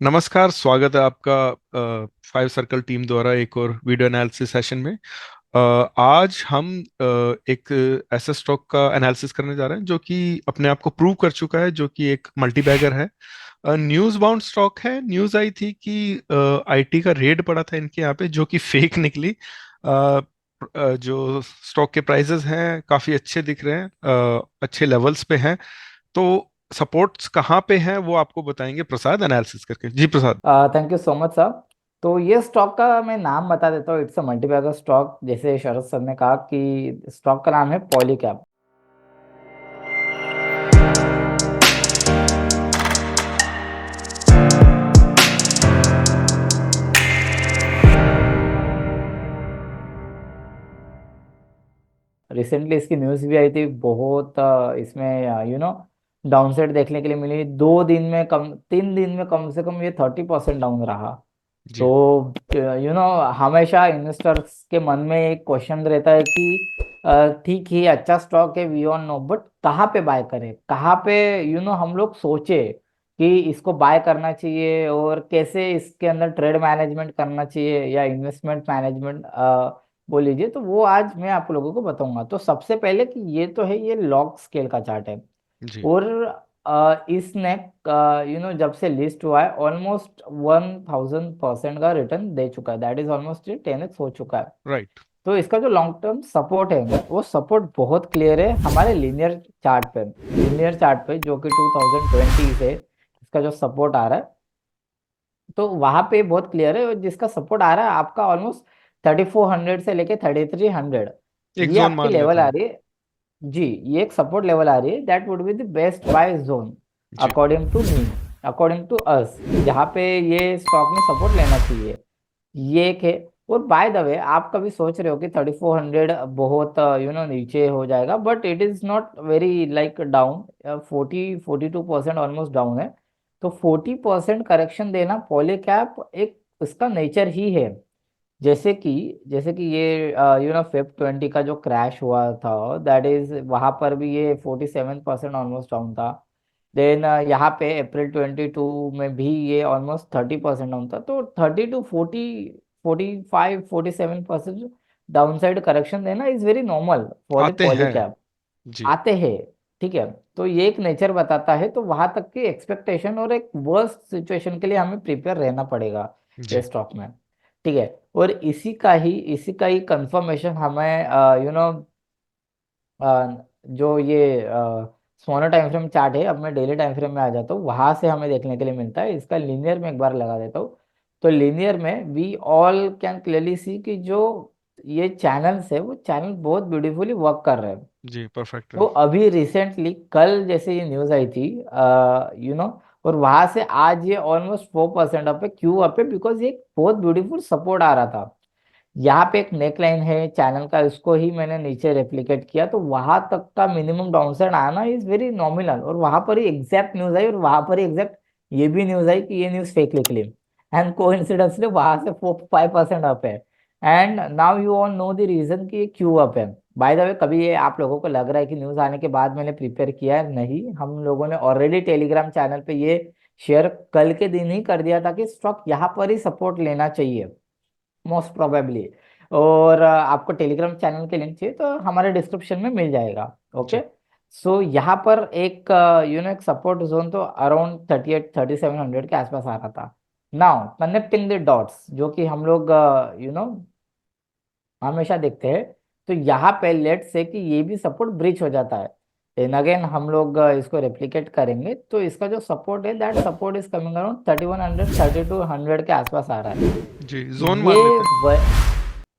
नमस्कार, स्वागत है आपका फाइव सर्कल टीम द्वारा एक और वीडियो एनालिसिस सेशन में। अ, आज हम एक ऐसे स्टॉक का एनालिसिस करने जा रहे हैं जो कि अपने आप को प्रूव कर चुका है, जो कि एक मल्टी बैगर है। न्यूज बाउंड स्टॉक है। न्यूज आई थी कि आईटी का रेड पड़ा था इनके यहाँ पे, जो कि फेक निकली। जो स्टॉक के प्राइसेस हैं काफी अच्छे दिख रहे हैं, अच्छे लेवल्स पे हैं। तो सपोर्ट्स कहाँ पे हैं वो आपको बताएंगे प्रसाद, एनालिसिस करके। जी Prasad. Thank you so much sir. तो ये स्टॉक का मैं नाम बता देता हूँ। इट्स अ मल्टीबैगर स्टॉक, जैसे शरद सर ने कहा कि स्टॉक का नाम है पॉलीकैब। रिसेंटली इसकी न्यूज़ भी आई थी बहुत। इसमें डाउनसाइड देखने के लिए मिली। 2 दिन में कम 3 दिन में कम से कम ये 30% डाउन रहा। जी। तो हमेशा इन्वेस्टर्स के मन में एक क्वेश्चन रहता है कि ठीक ही अच्छा स्टॉक है, वी ऑल नो, बट कहाँ पे बाय करें, कहाँ पे हम लोग सोचे कि इसको बाय करना चाहिए, और कैसे इसके अंदर ट्रेड मैनेजमेंट करना चाहिए या इन्वेस्टमेंट मैनेजमेंट बोल लीजिए। तो वो आज मैं आप लोगों को बताऊंगा। तो सबसे पहले कि ये तो है, ये लॉग स्केल का चार्ट है। जी। और इसने जब से लिस्ट हुआ है ऑलमोस्ट 1000% का रिटर्न दे चुका है। दैट इज ऑलमोस्ट 10x हो चुका है। राइट। तो इसका जो लॉन्ग टर्म सपोर्ट है वो सपोर्ट बहुत क्लियर है हमारे लीनियर चार्ट पे। लीनियर चार्ट पे जो कि 2020 से इसका जो सपोर्ट आ रहा है, तो वहां पे बहुत क्लियर है। और जिसका सपोर्ट आ रहा है आपका ऑलमोस्ट 3400 से लेके 3300, एक ये जोन आपकी मान लेते लेवल आ हैं। रही है। जी, ये एक सपोर्ट लेवल आ रही है। That would be the best by John ji. According to me, according to us, कि जहाँ पे ये स्टॉक में सपोर्ट लेना चाहिए। ये एक है। और बाय द वे, आप कभी सोच रहे हो कि 3400 बहुत नीचे हो जाएगा, but it is not very like down. 42% almost down है। तो 40% करेक्शन देना पॉलीकैप एक इसका नेचर ही है। जैसे कि ये फेब 20 का जो क्रैश हुआ था, दैट इज वहां पर भी ये 47% ऑलमोस्ट डाउन था। देन यहाँ पे अप्रैल 22 में भी ये ऑलमोस्ट 30% डाउन था। तो 30 to 40, 45, 47% डाउन साइड करेक्शन देना is very normal for the आते पॉली हैं। कैप। जी। आते हैं। ठीक है। तो ये एक नेचर बताता है। तो वहां तक की एक्सपेक्टेशन और एक वर्स्ट सिचुएशन के लिए हमें प्रिपेयर रहना पड़ेगा ये जी। स्टॉक में। ठीक है। और इसी का ही कंफर्मेशन हमें जो ये स्मॉलर टाइम फ्रेम चार्ट है, अब मैं डेली टाइम फ्रेम में आ जाता हूँ, वहां से हमें देखने के लिए मिलता है। इसका लीनियर में एक बार लगा देता हूँ। तो लीनियर में we all can clearly see कि जो ये चैनल्स है वो चैनल बहुत ब्यूटीफुली वर्क कर रहे हैं। जी। परफेक्ट है। तो अभी रिसेंटली कल जैसे ये न्यूज आई थी, और वहां से आज ये ऑलमोस्ट 4% अप है। क्यों अप है? बिकॉज ये एक बहुत ब्यूटीफुल सपोर्ट आ रहा था। यहाँ पे एक नेक लाइन है चैनल का, इसको ही मैंने नीचे रेप्लिकेट किया। तो वहां तक का मिनिमम डाउनसाइड आना इज वेरी नॉमिनल। और वहां पर ही एग्जैक्ट न्यूज आई, और वहां पर ही एग्जैक्ट ये भी न्यूज आई कि ये न्यूज फेक निकली। एंड कोइंसिडेंसली वहां से 4-5% अप है। And now you all know the reason कि ये क्यों अप है। बाय द वे, कभी ये आप लोगों को लग रहा है कि न्यूज आने के बाद मैंने प्रिपेयर किया है? नहीं, हम लोगों ने ऑलरेडी टेलीग्राम चैनल पे ये शेयर कल के दिन ही कर दिया था कि स्टॉक यहाँ पर ही सपोर्ट लेना चाहिए मोस्ट प्रोबेबली। और आपको टेलीग्राम चैनल के लिंक चाहिए तो हमारे डिस्क्रिप्शन में मिल जाएगा। ओके। जी। सो यहाँ पर एक एक सपोर्ट जोन तो अराउंड 38-3700 के आसपास आ रहा था। नाउ कनेक्टिंग द डॉट्स, जो कि हम लोग हमेशा देखते हैं। तो यहाँ पे लेट से कि ये भी सपोर्ट ब्रीच हो जाता है। देन अगेन हम लोग इसको रेप्लिकेट करेंगे। तो इसका जो सपोर्ट है, that support is coming around 3100, 3200 के आसपास आ रहा है। जी। जोन ये मान लेते हैं। व,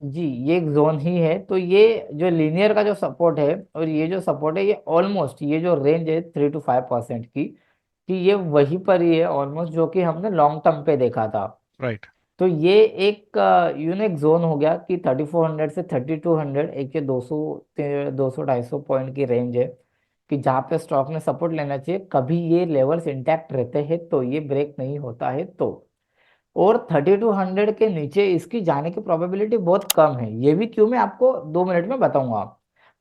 जी, ये एक जोन ही है। तो ये जो लीनियर का जो सपोर्ट है और ये जो सपोर्ट है, ये ऑलमोस्ट ये जो रेंज है 3 to 5% की, कि ये वहीं पर ही है ऑलमोस्ट, जो कि हमने लॉन्ग टर्म पे देखा था। राइट। तो ये एक यूनिक जोन हो गया कि 3400 से 3200, एक ये 200, 200-250 पॉइंट की रेंज है कि जहाँ पे स्टॉक ने सपोर्ट लेना चाहिए। कभी ये लेवल्स इंटैक्ट रहते हैं, तो ये ब्रेक नहीं होता है तो। और 3200 के नीचे इसकी जाने की प्रोबेबिलिटी बहुत कम है। ये भी क्यों, मैं आपको 2 मिनट में बताऊंगा।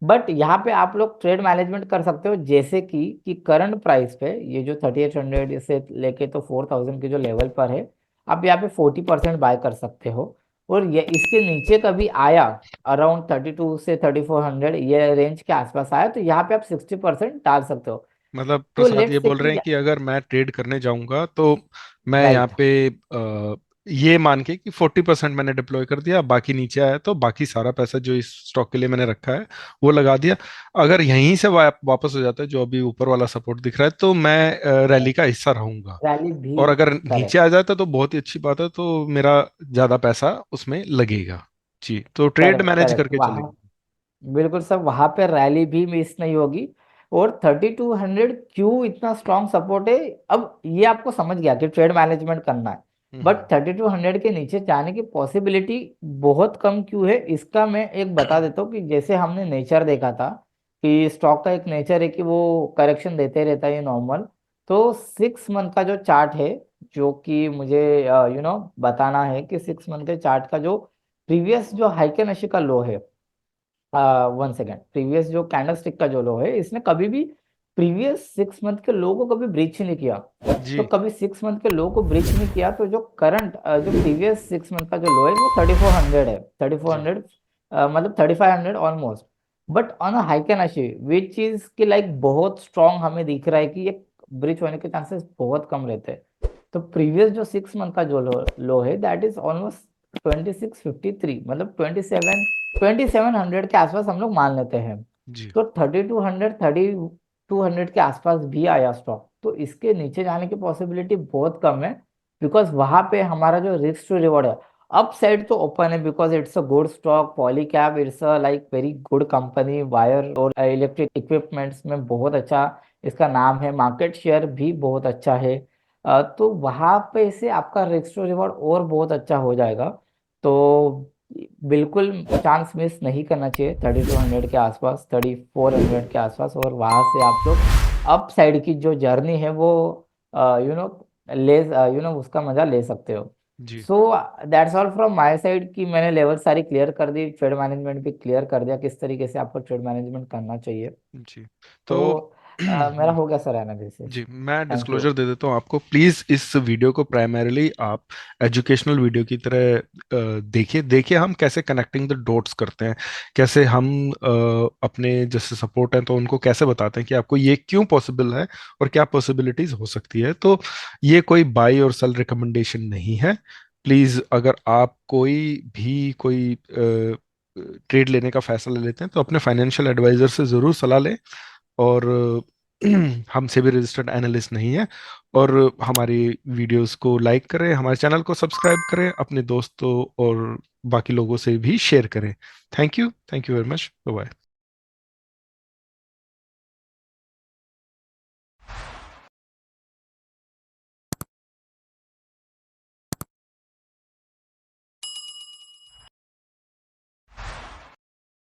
बट यहाँ पे आप लोग ट्रेड मैनेजमेंट कर सकते हो, जैसे कि करंट प्राइस पे ये जो 3800 से लेके तो 4000 के जो लेवल पर है, आप यहाँ पे 40% बाय कर सकते हो। और ये इसके नीचे कभी आया, अराउंड 32 से 3400 ये रेंज के आसपास आया, तो यहाँ पे आप 60% डाल सकते हो। मतलब तो प्रसाद ये लेट्स से बोल रहे कि हैं कि अगर मैं ट्रेड करने जाऊंगा तो मैं यहाँ राइट, पे ये मान के कि 40% मैंने डिप्लॉय कर दिया, बाकी नीचे आया तो बाकी सारा पैसा जो इस स्टॉक के लिए मैंने रखा है वो लगा दिया। अगर यहीं से वापस हो जाता है जो अभी ऊपर वाला सपोर्ट दिख रहा है तो मैं रैली का हिस्सा रहूंगा। रैली भी और अगर नीचे करेक्ट, आ जाता है तो बहुत ही अच्छी बात है, तो मेरा ज्यादा पैसा उसमें लगेगा। जी, तो ट्रेड करेक्ट, मैनेज करेक्ट करके वहाँ, चलेंगे। बिल्कुल सर, वहां पे रैली भी मिस नहीं होगी। और 3200 क्यों इतना स्ट्रांग सपोर्ट है, अब ये आपको समझ गया कि ट्रेड मैनेजमेंट करना है। हम्म। बट 3200 के नीचे जाने की पॉसिबिलिटी बहुत कम क्यों है, इसका मैं एक बता देता हूँ। कि जैसे हमने नेचर देखा था कि स्टॉक का एक नेचर है कि वो करेक्शन देते रहता है नॉर्मल। तो 6 मंथ का जो चार्ट है, जो कि मुझे बताना है कि 6 मंथ के चार्ट का जो प्रीवियस जो हाइके नशे का लो है, 1 सेकेंड, प्रीवियस जो कैंडलस्टिक का जो लो है, इसने कभी भी प्रीवियस 6 मंथ के लो को कभी ब्रीच नहीं किया। तो जी। कभी 6 मंथ के लो को ब्रीच नहीं किया, तो जो करंट जो प्रीवियस 6 मंथ का जो लो है वो 3400 है, थर्टी फोर जी। हंड्रेड मतलब 3500 almost. But on a Heikin Ashi which is की लाइक बहुत स्ट्रांग हमें दिख रहा है कि ये ब्रीच होने के चांसेस बहुत कम रहते हैं। तो प्रीवियस जो 6 मंथ का जो लो है, दैट इज ऑलमोस्ट 2653, मतलब 2700 के आसपास हम लोग मान लेते हैं। जी। तो 3200 के आसपास भी आया स्टॉक, तो इसके नीचे जाने की पॉसिबिलिटी बहुत कम है। बिकॉज वहां पे हमारा जो रिस्क टू रिवॉर्ड है, अप साइड तो ओपन है, because it's a good stock, Polycab, it's a like very good company, wire और इलेक्ट्रिक इक्विपमेंट्स में बहुत अच्छा इसका नाम है, मार्केट शेयर भी बहुत अच्छा है। तो वहां पे से आपका रिस्क टू रिवॉर्ड और बहुत अच्छा हो जाएगा। तो बिल्कुल चांस मिस नहीं करना चाहिए 3200 के आसपास, 3400 के आसपास, और वहां से आप लोग अप साइड की जो जर्नी है वो यू नो ले उसका मजा ले सकते हो। जी। So that's all from my side, कि मैंने लेवल सारी क्लियर कर दी, ट्रेड मैनेजमेंट भी क्लियर कर दिया, किस तरीके से आपको ट्रेड मैनेजमेंट करना चाहिए। जी। तो तो मेरा हो गया सर एनालिसिस। जी, मैं थैंक यू। डिस्क्लोजर दे देता हूँ आपको। प्लीज़ इस वीडियो को प्राइमरीली आप एजुकेशनल वीडियो की तरह देखिए। देखिए हम कैसे कनेक्टिंग द डॉट्स करते हैं, कैसे हम अपने जैसे सपोर्ट हैं तो उनको कैसे बताते हैं कि आपको ये क्यों पॉसिबल है और क्या पॉसिबिलिटीज हो सकती है। तो ये कोई बाई और सेल रिकमेंडेशन नहीं है। प्लीज़ अगर आप कोई ट्रेड लेने का फैसला लेते हैं तो अपने फाइनेंशियल एडवाइजर से ज़रूर सलाह लें। और हमसे भी रजिस्टर्ड एनालिस्ट नहीं है। और हमारी वीडियोस को लाइक करें, हमारे चैनल को सब्सक्राइब करें, अपने दोस्तों और बाकी लोगों से भी शेयर करें। Thank you very much. Bye.